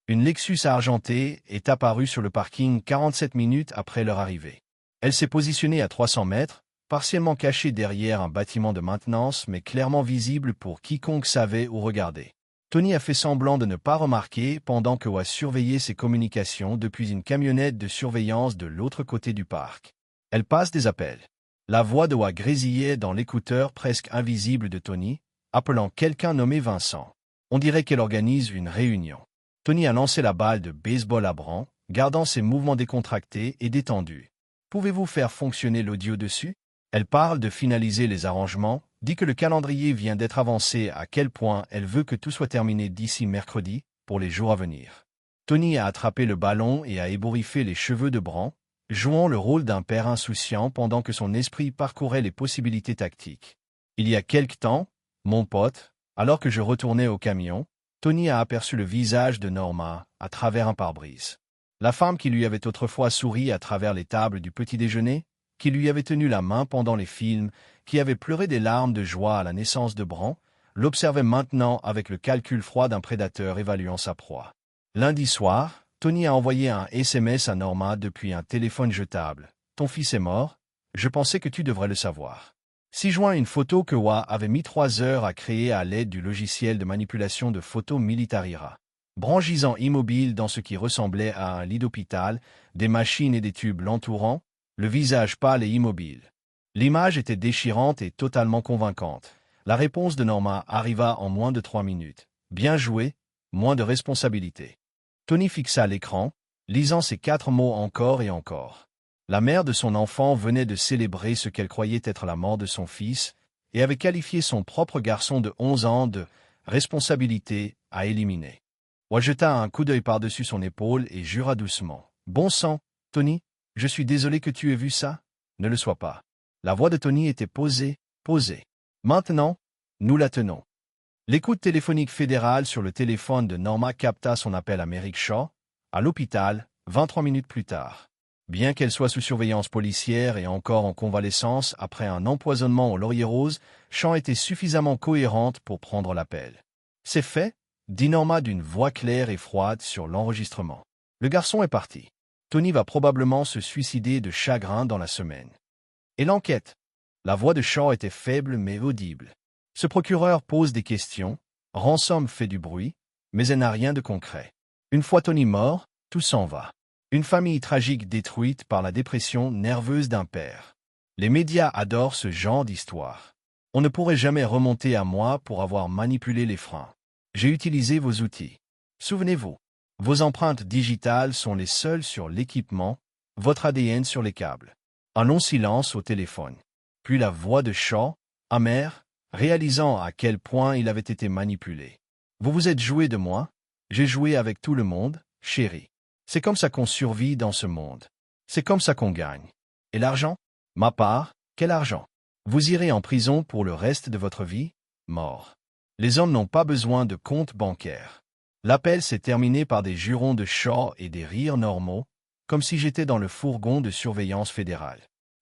Une Lexus argentée est apparue sur le parking 47 minutes après leur arrivée. Elle s'est positionnée à 300 mètres, partiellement cachée derrière un bâtiment de maintenance mais clairement visible pour quiconque savait où regarder. Tony a fait semblant de ne pas remarquer pendant que Wa surveillait ses communications depuis une camionnette de surveillance de l'autre côté du parc. Elle passe des appels. La voix de Wa grésillait dans l'écouteur presque invisible de Tony, appelant quelqu'un nommé Vincent. On dirait qu'elle organise une réunion. Tony a lancé la balle de baseball à Bran, gardant ses mouvements décontractés et détendus. Pouvez-vous faire fonctionner l'audio dessus? Elle parle de finaliser les arrangements, dit que le calendrier vient d'être avancé à quel point elle veut que tout soit terminé d'ici mercredi, pour les jours à venir. Tony a attrapé le ballon et a ébouriffé les cheveux de Bran, jouant le rôle d'un père insouciant pendant que son esprit parcourait les possibilités tactiques. Il y a quelque temps, mon pote, alors que je retournais au camion, Tony a aperçu le visage de Norma à travers un pare-brise. La femme qui lui avait autrefois souri à travers les tables du petit-déjeuner, qui lui avait tenu la main pendant les films, qui avait pleuré des larmes de joie à la naissance de Bran, l'observait maintenant avec le calcul froid d'un prédateur évaluant sa proie. Lundi soir, Tony a envoyé un SMS à Norma depuis un téléphone jetable. « Ton fils est mort? Je pensais que tu devrais le savoir. » 6 juin, une photo que Wa avait mis 3 heures à créer à l'aide du logiciel de manipulation de photos Militarira. Bran gisant immobile dans ce qui ressemblait à un lit d'hôpital, des machines et des tubes l'entourant, le visage pâle et immobile. L'image était déchirante et totalement convaincante. La réponse de Norma arriva en moins de 3 minutes. Bien joué, moins de responsabilité. Tony fixa l'écran, lisant ces 4 mots encore et encore. La mère de son enfant venait de célébrer ce qu'elle croyait être la mort de son fils et avait qualifié son propre garçon de 11 ans de « responsabilité à éliminer ». Wa jeta un coup d'œil par-dessus son épaule et jura doucement. « Bon sang, Tony, je suis désolé que tu aies vu ça. Ne le sois pas. » La voix de Tony était posée. Maintenant, nous la tenons. L'écoute téléphonique fédérale sur le téléphone de Norma capta son appel à Merrick Shaw, à l'hôpital, 23 minutes plus tard. Bien qu'elle soit sous surveillance policière et encore en convalescence après un empoisonnement au laurier rose, Shaw était suffisamment cohérente pour prendre l'appel. « C'est fait », dit Norma d'une voix claire et froide sur l'enregistrement. Le garçon est parti. Tony va probablement se suicider de chagrin dans la semaine. Et l'enquête? La voix de Shaw était faible mais audible. Ce procureur pose des questions, Ransom fait du bruit, mais elle n'a rien de concret. Une fois Tony mort, tout s'en va. Une famille tragique détruite par la dépression nerveuse d'un père. Les médias adorent ce genre d'histoire. On ne pourrait jamais remonter à moi pour avoir manipulé les freins. J'ai utilisé vos outils. Souvenez-vous, vos empreintes digitales sont les seules sur l'équipement, votre ADN sur les câbles. Un long silence au téléphone. Puis la voix de Shaw, amère, réalisant à quel point il avait été manipulé. Vous vous êtes joué de moi, j'ai joué avec tout le monde, chérie. C'est comme ça qu'on survit dans ce monde. C'est comme ça qu'on gagne. Et l'argent? Ma part, quel argent? Vous irez en prison pour le reste de votre vie, mort. Les hommes n'ont pas besoin de compte bancaire. L'appel s'est terminé par des jurons de Shaw et des rires normaux, comme si j'étais dans le fourgon de surveillance fédérale.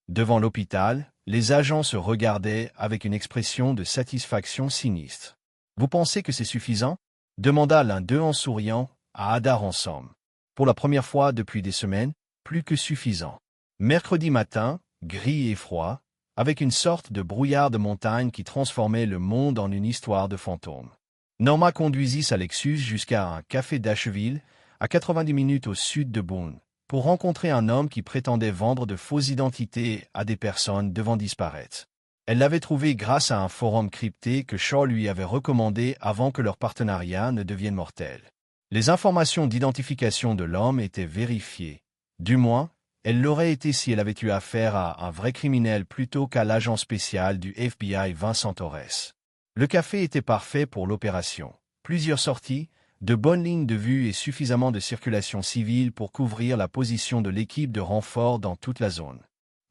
Devant l'hôpital, les agents se regardaient avec une expression de satisfaction sinistre. Vous pensez que c'est suffisant? Demanda l'un d'eux en souriant à Ada Ransom. Pour la première fois depuis des semaines, plus que suffisant. Mercredi matin, gris et froid, avec une sorte de brouillard de montagne qui transformait le monde en une histoire de fantômes. Norma conduisit sa Lexus jusqu'à un café d'Asheville, à 90 minutes au sud de Boone, pour rencontrer un homme qui prétendait vendre de fausses identités à des personnes devant disparaître. Elle l'avait trouvé grâce à un forum crypté que Shaw lui avait recommandé avant que leur partenariat ne devienne mortel. Les informations d'identification de l'homme étaient vérifiées. Du moins, elle l'aurait été si elle avait eu affaire à un vrai criminel plutôt qu'à l'agent spécial du FBI Vincent Torres. Le café était parfait pour l'opération. Plusieurs sorties, de bonnes lignes de vue et suffisamment de circulation civile pour couvrir la position de l'équipe de renfort dans toute la zone.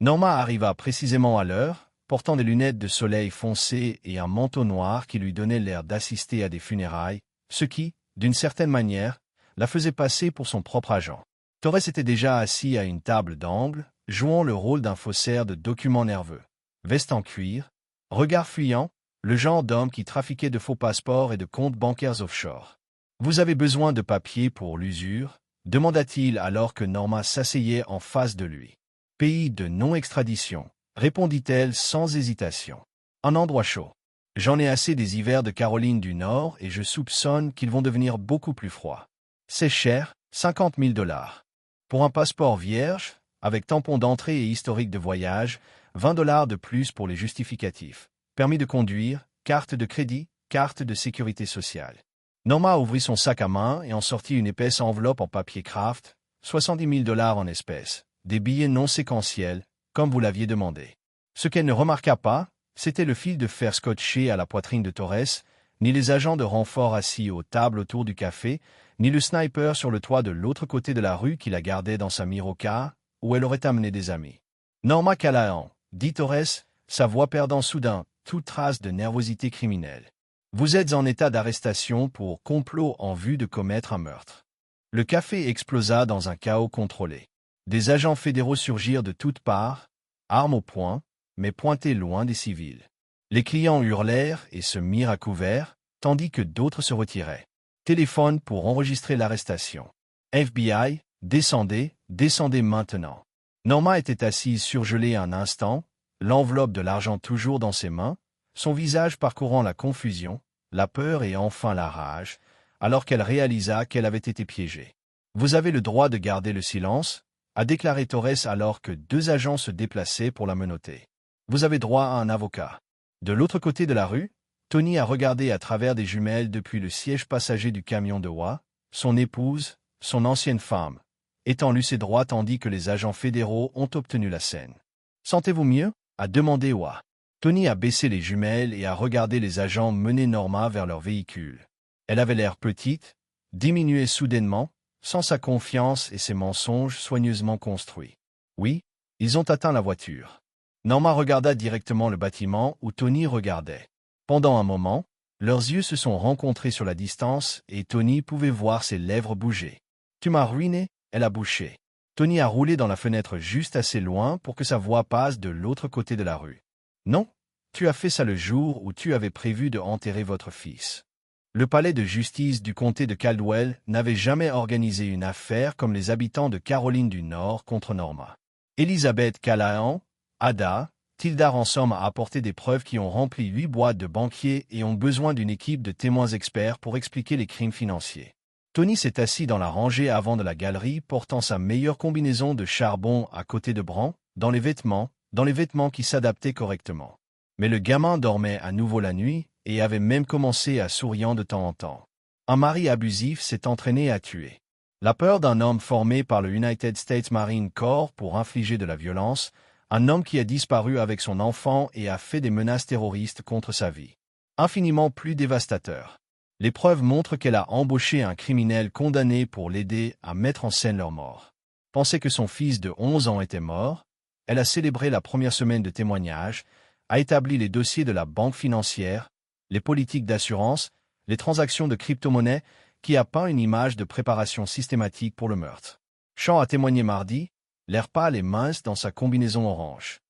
Norma arriva précisément à l'heure, portant des lunettes de soleil foncées et un manteau noir qui lui donnait l'air d'assister à des funérailles, ce qui, d'une certaine manière, la faisait passer pour son propre agent. Torres était déjà assis à une table d'angle, jouant le rôle d'un faussaire de documents nerveux. Veste en cuir, regard fuyant, le genre d'homme qui trafiquait de faux passeports et de comptes bancaires offshore. « Vous avez besoin de papiers pour l'usure ?» demanda-t-il alors que Norma s'asseyait en face de lui. « Pays de non-extradition », répondit-elle sans hésitation. « Un endroit chaud. J'en ai assez des hivers de Caroline du Nord et je soupçonne qu'ils vont devenir beaucoup plus froids. C'est cher, 50 000 $. Pour un passeport vierge, avec tampon d'entrée et historique de voyage, 20 $ de plus pour les justificatifs. Permis de conduire, carte de crédit, carte de sécurité sociale. » Norma ouvrit son sac à main et en sortit une épaisse enveloppe en papier craft, 70 000 $ en espèces, des billets non séquentiels, comme vous l'aviez demandé. Ce qu'elle ne remarqua pas, c'était le fil de fer scotché à la poitrine de Torres, ni les agents de renfort assis aux tables autour du café, ni le sniper sur le toit de l'autre côté de la rue qui la gardait dans sa mirocar, où elle aurait amené des amis. « Norma Callahan, » dit Torres, sa voix perdant soudain toute trace de nervosité criminelle. « Vous êtes en état d'arrestation pour complot en vue de commettre un meurtre. » Le café explosa dans un chaos contrôlé. Des agents fédéraux surgirent de toutes parts, armes au poing, mais pointés loin des civils. Les clients hurlèrent et se mirent à couvert, tandis que d'autres se retiraient. Téléphone pour enregistrer l'arrestation. FBI, descendez, descendez maintenant. Norma était assise surgelée un instant, l'enveloppe de l'argent toujours dans ses mains, son visage parcourant la confusion, la peur et enfin la rage, alors qu'elle réalisa qu'elle avait été piégée. « Vous avez le droit de garder le silence », a déclaré Torres alors que deux agents se déplaçaient pour la menotter. « Vous avez droit à un avocat. » De l'autre côté de la rue, Tony a regardé à travers des jumelles depuis le siège passager du camion de Wa, son épouse, son ancienne femme, étant lu ses droits tandis que les agents fédéraux ont obtenu la scène. « Sentez-vous mieux ?» a demandé Wa. Tony a baissé les jumelles et a regardé les agents mener Norma vers leur véhicule. Elle avait l'air petite, diminuée soudainement, sans sa confiance et ses mensonges soigneusement construits. Oui, ils ont atteint la voiture. Norma regarda directement le bâtiment où Tony regardait. Pendant un moment, leurs yeux se sont rencontrés sur la distance et Tony pouvait voir ses lèvres bouger. « Tu m'as ruiné ?» elle a bouché. Tony a roulé dans la fenêtre juste assez loin pour que sa voix passe de l'autre côté de la rue. « Non, tu as fait ça le jour où tu avais prévu de enterrer votre fils. » Le palais de justice du comté de Caldwell n'avait jamais organisé une affaire comme les habitants de Caroline du Nord contre Norma. Elizabeth Callahan, Ada, Tilda Ransom a apporté des preuves qui ont rempli 8 boîtes de banquiers et ont besoin d'une équipe de témoins experts pour expliquer les crimes financiers. Tony s'est assis dans la rangée avant de la galerie portant sa meilleure combinaison de charbon à côté de Bran, dans les vêtements qui s'adaptaient correctement. Mais le gamin dormait à nouveau la nuit et avait même commencé à souriant de temps en temps. Un mari abusif s'est entraîné à tuer. La peur d'un homme formé par le United States Marine Corps pour infliger de la violence, un homme qui a disparu avec son enfant et a fait des menaces terroristes contre sa vie. Infiniment plus dévastateur. Les preuves montrent qu'elle a embauché un criminel condamné pour l'aider à mettre en scène leur mort. Pensait que son fils de 11 ans était mort. Elle a célébré la première semaine de témoignage, a établi les dossiers de la banque financière, les politiques d'assurance, les transactions de crypto-monnaie, qui a peint une image de préparation systématique pour le meurtre. Shaw a témoigné mardi, l'air pâle et mince dans sa combinaison orange.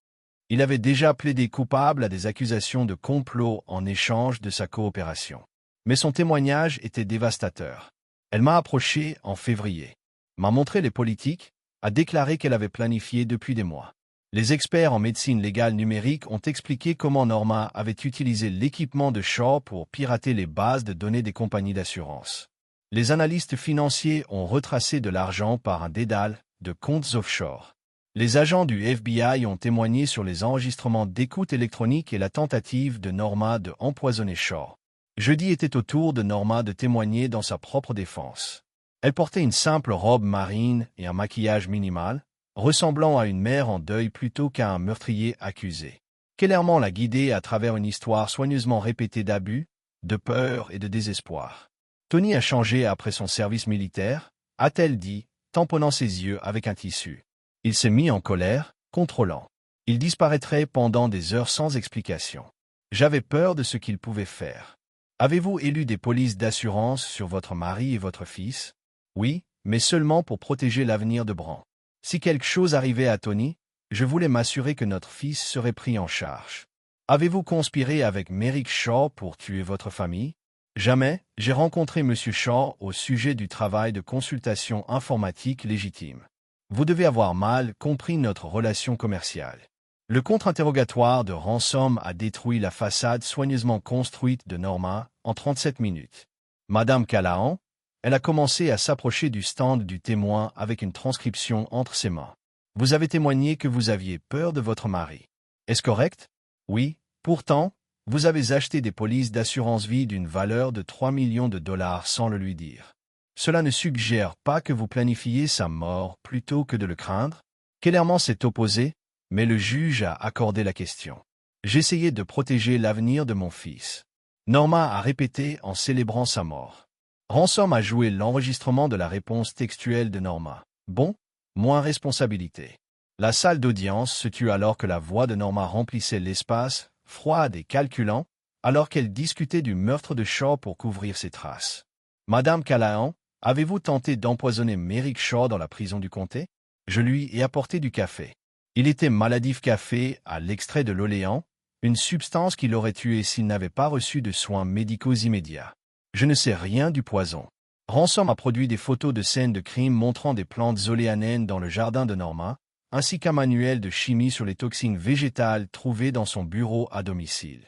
Il avait déjà plaidé coupable à des accusations de complot en échange de sa coopération. Mais son témoignage était dévastateur. Elle m'a approché en février, m'a montré les politiques, a déclaré qu'elle avait planifié depuis des mois. Les experts en médecine légale numérique ont expliqué comment Norma avait utilisé l'équipement de Shaw pour pirater les bases de données des compagnies d'assurance. Les analystes financiers ont retracé de l'argent par un dédale de comptes offshore. Les agents du FBI ont témoigné sur les enregistrements d'écoute électronique et la tentative de Norma de empoisonner Shaw. Jeudi était au tour de Norma de témoigner dans sa propre défense. Elle portait une simple robe marine et un maquillage minimal, ressemblant à une mère en deuil plutôt qu'à un meurtrier accusé. Kellerman l'a guidée à travers une histoire soigneusement répétée d'abus, de peur et de désespoir. Tony a changé après son service militaire, a-t-elle dit, tamponnant ses yeux avec un tissu. Il s'est mis en colère, contrôlant. Il disparaîtrait pendant des heures sans explication. J'avais peur de ce qu'il pouvait faire. Avez-vous élu des polices d'assurance sur votre mari et votre fils? Oui, mais seulement pour protéger l'avenir de Bran. Si quelque chose arrivait à Tony, je voulais m'assurer que notre fils serait pris en charge. Avez-vous conspiré avec Merrick Shaw pour tuer votre famille? Jamais. J'ai rencontré M. Shaw au sujet du travail de consultation informatique légitime. Vous devez avoir mal compris notre relation commerciale. Le contre-interrogatoire de Ransom a détruit la façade soigneusement construite de Norma en 37 minutes. Madame Callahan, elle a commencé à s'approcher du stand du témoin avec une transcription entre ses mains. Vous avez témoigné que vous aviez peur de votre mari. Est-ce correct? Oui. Pourtant, vous avez acheté des polices d'assurance vie d'une valeur de 3 millions de dollars sans le lui dire. Cela ne suggère pas que vous planifiez sa mort plutôt que de le craindre? Kellerman s'est opposé, mais le juge a accordé la question. J'essayais de protéger l'avenir de mon fils. Norma a répété en célébrant sa mort. Ransom a joué l'enregistrement de la réponse textuelle de Norma. Bon, moins responsabilité. La salle d'audience se tut alors que la voix de Norma remplissait l'espace, froide et calculant, alors qu'elle discutait du meurtre de Shaw pour couvrir ses traces. Madame Callahan, avez-vous tenté d'empoisonner Merrick Shaw dans la prison du comté? Je lui ai apporté du café. Il était maladif café à l'extrait de l'oléant, une substance qui l'aurait tué s'il n'avait pas reçu de soins médicaux immédiats. Je ne sais rien du poison. Ransom a produit des photos de scènes de crime montrant des plantes oléanées dans le jardin de Norma, ainsi qu'un manuel de chimie sur les toxines végétales trouvées dans son bureau à domicile.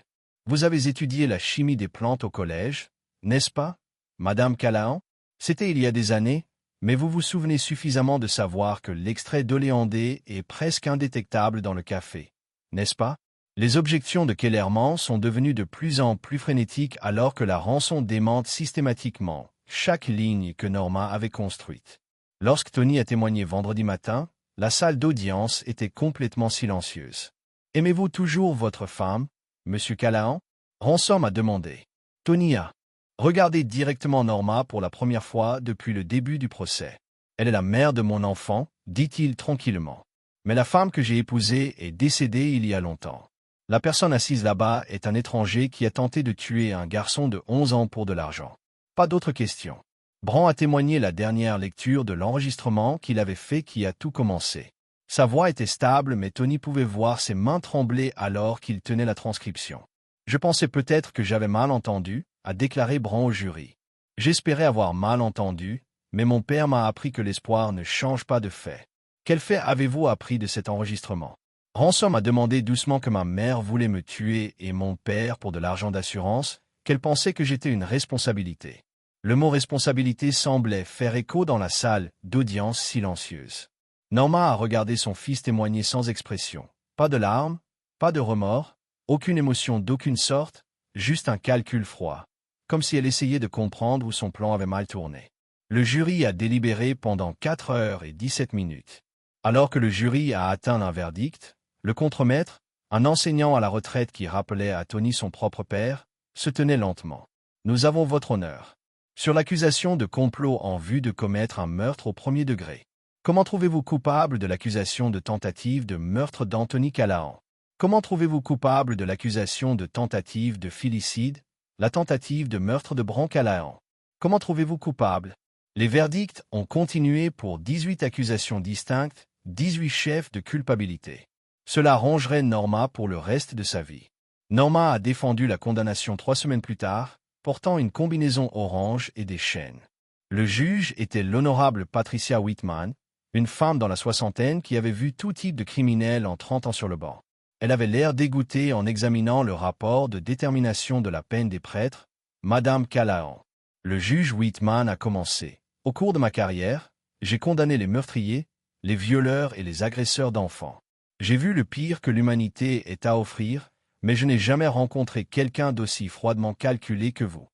Vous avez étudié la chimie des plantes au collège, n'est-ce pas, Madame Callahan? C'était il y a des années, mais vous vous souvenez suffisamment de savoir que l'extrait d'oléandé est presque indétectable dans le café, n'est-ce pas? Les objections de Kellerman sont devenues de plus en plus frénétiques alors que la rançon démente systématiquement chaque ligne que Norma avait construite. Lorsque Tony a témoigné vendredi matin, la salle d'audience était complètement silencieuse. « Aimez-vous toujours votre femme, Monsieur Callahan ?» Ransom a demandé. Tony a regardé directement Norma pour la première fois depuis le début du procès. « Elle est la mère de mon enfant, dit-il tranquillement. Mais la femme que j'ai épousée est décédée il y a longtemps. La personne assise là-bas est un étranger qui a tenté de tuer un garçon de 11 ans pour de l'argent. Pas d'autres questions. Bran a témoigné la dernière lecture de l'enregistrement qu'il avait fait qui a tout commencé. Sa voix était stable mais Tony pouvait voir ses mains trembler alors qu'il tenait la transcription. Je pensais peut-être que j'avais mal entendu, a déclaré Bran au jury. J'espérais avoir mal entendu, mais mon père m'a appris que l'espoir ne change pas de fait. Quel fait avez-vous appris de cet enregistrement? Ransom a demandé doucement que ma mère voulait me tuer et mon père pour de l'argent d'assurance, qu'elle pensait que j'étais une responsabilité. Le mot responsabilité semblait faire écho dans la salle d'audience silencieuse. Norma a regardé son fils témoigner sans expression. Pas de larmes, pas de remords, aucune émotion d'aucune sorte, juste un calcul froid, comme si elle essayait de comprendre où son plan avait mal tourné. Le jury a délibéré pendant 4 heures et 17 minutes. Alors que le jury a atteint un verdict, le contremaître, un enseignant à la retraite qui rappelait à Tony son propre père, se tenait lentement. « Nous avons votre honneur. Sur l'accusation de complot en vue de commettre un meurtre au premier degré. Comment trouvez-vous coupable de l'accusation de tentative de meurtre d'Anthony Callahan? Comment trouvez-vous coupable de l'accusation de tentative de filicide, la tentative de meurtre de Bran Callahan? Comment trouvez-vous coupable? » Les verdicts ont continué pour 18 accusations distinctes, 18 chefs de culpabilité. Cela rongerait Norma pour le reste de sa vie. Norma a défendu la condamnation 3 semaines plus tard, portant une combinaison orange et des chaînes. Le juge était l'honorable Patricia Whitman, une femme dans la soixantaine qui avait vu tout type de criminels en 30 ans sur le banc. Elle avait l'air dégoûtée en examinant le rapport de détermination de la peine des prêtres, Madame Callahan. Le juge Whitman a commencé. Au cours de ma carrière, j'ai condamné les meurtriers, les violeurs et les agresseurs d'enfants. J'ai vu le pire que l'humanité ait à offrir, mais je n'ai jamais rencontré quelqu'un d'aussi froidement calculé que vous.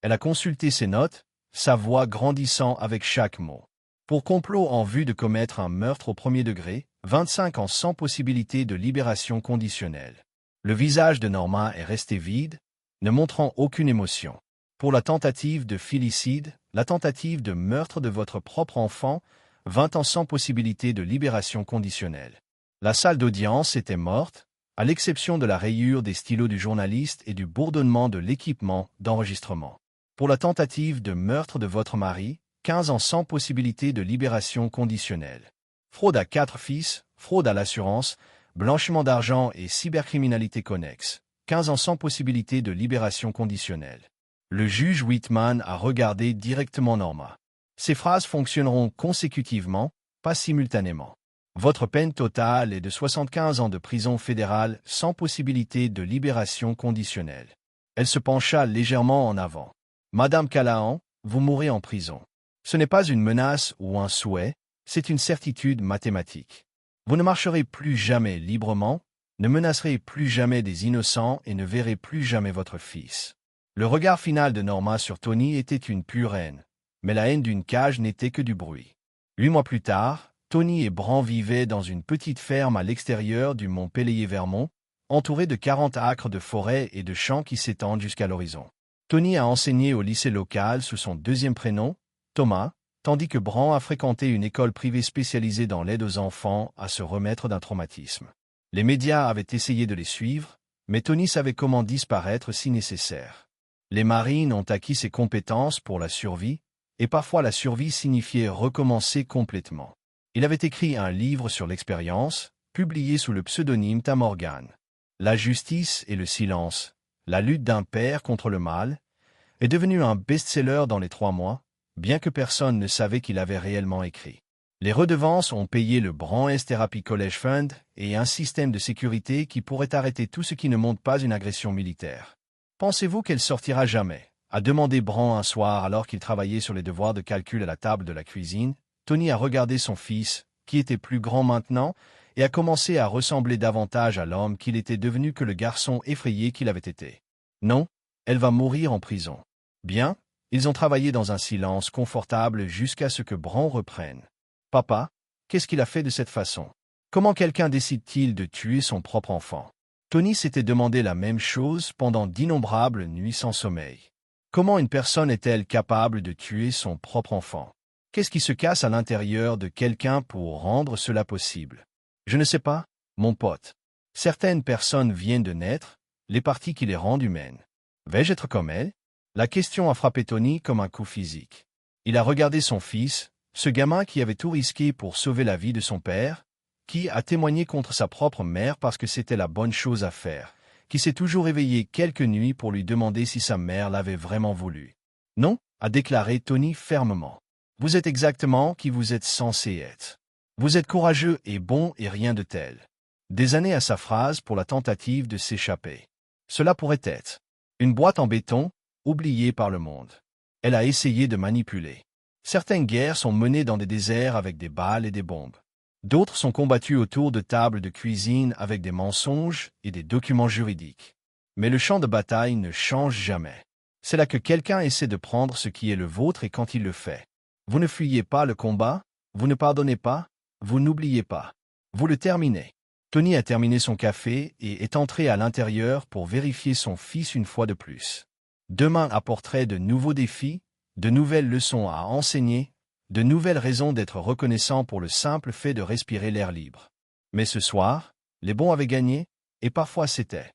Elle a consulté ses notes, sa voix grandissant avec chaque mot. Pour complot en vue de commettre un meurtre au premier degré, 25 ans sans possibilité de libération conditionnelle. Le visage de Norma est resté vide, ne montrant aucune émotion. Pour la tentative de filicide, la tentative de meurtre de votre propre enfant, 20 ans sans possibilité de libération conditionnelle. La salle d'audience était morte, à l'exception de la rayure des stylos du journaliste et du bourdonnement de l'équipement d'enregistrement. Pour la tentative de meurtre de votre mari, 15 ans sans possibilité de libération conditionnelle. Fraude à 4 fils, fraude à l'assurance, blanchiment d'argent et cybercriminalité connexe. 15 ans sans possibilité de libération conditionnelle. Le juge Whitman a regardé directement Norma. Ces phrases fonctionneront consécutivement, pas simultanément. Votre peine totale est de 75 ans de prison fédérale sans possibilité de libération conditionnelle. Elle se pencha légèrement en avant. Madame Callahan, vous mourrez en prison. Ce n'est pas une menace ou un souhait, c'est une certitude mathématique. Vous ne marcherez plus jamais librement, ne menacerez plus jamais des innocents et ne verrez plus jamais votre fils. Le regard final de Norma sur Tony était une pure haine, mais la haine d'une cage n'était que du bruit. 8 mois plus tard, Tony et Bran vivaient dans une petite ferme à l'extérieur du mont Pellier-Vermont, entouré de 40 acres de forêt et de champs qui s'étendent jusqu'à l'horizon. Tony a enseigné au lycée local sous son deuxième prénom, Thomas, tandis que Bran a fréquenté une école privée spécialisée dans l'aide aux enfants à se remettre d'un traumatisme. Les médias avaient essayé de les suivre, mais Tony savait comment disparaître si nécessaire. Les Marines ont acquis ses compétences pour la survie, et parfois la survie signifiait recommencer complètement. Il avait écrit un livre sur l'expérience, publié sous le pseudonyme Tamorgan. La justice et le silence, la lutte d'un père contre le mal, est devenu un best-seller dans les 3 mois, bien que personne ne savait qu'il avait réellement écrit. Les redevances ont payé le Bran Therapy College Fund et un système de sécurité qui pourrait arrêter tout ce qui ne montre pas une agression militaire. Pensez-vous qu'elle sortira jamais? A demandé Bran un soir alors qu'il travaillait sur les devoirs de calcul à la table de la cuisine. Tony a regardé son fils, qui était plus grand maintenant, et a commencé à ressembler davantage à l'homme qu'il était devenu que le garçon effrayé qu'il avait été. Non, elle va mourir en prison. Bien, ils ont travaillé dans un silence confortable jusqu'à ce que Bran reprenne. Papa, qu'est-ce qu'il a fait de cette façon? Comment quelqu'un décide-t-il de tuer son propre enfant? Tony s'était demandé la même chose pendant d'innombrables nuits sans sommeil. Comment une personne est-elle capable de tuer son propre enfant? Qu'est-ce qui se casse à l'intérieur de quelqu'un pour rendre cela possible? Je ne sais pas, mon pote. Certaines personnes viennent de naître, les parties qui les rendent humaines. Vais-je être comme elles? La question a frappé Tony comme un coup physique. Il a regardé son fils, ce gamin qui avait tout risqué pour sauver la vie de son père, qui a témoigné contre sa propre mère parce que c'était la bonne chose à faire, qui s'est toujours réveillé quelques nuits pour lui demander si sa mère l'avait vraiment voulu. Non, a déclaré Tony fermement. Vous êtes exactement qui vous êtes censé être. Vous êtes courageux et bon et rien de tel. Des années à sa phrase pour la tentative de s'échapper. Cela pourrait être une boîte en béton, oubliée par le monde. Elle a essayé de manipuler. Certaines guerres sont menées dans des déserts avec des balles et des bombes. D'autres sont combattues autour de tables de cuisine avec des mensonges et des documents juridiques. Mais le champ de bataille ne change jamais. C'est là que quelqu'un essaie de prendre ce qui est le vôtre et quand il le fait. Vous ne fuyez pas le combat, vous ne pardonnez pas, vous n'oubliez pas. Vous le terminez. Tony a terminé son café et est entré à l'intérieur pour vérifier son fils une fois de plus. Demain apporterait de nouveaux défis, de nouvelles leçons à enseigner, de nouvelles raisons d'être reconnaissant pour le simple fait de respirer l'air libre. Mais ce soir, les bons avaient gagné, et parfois c'était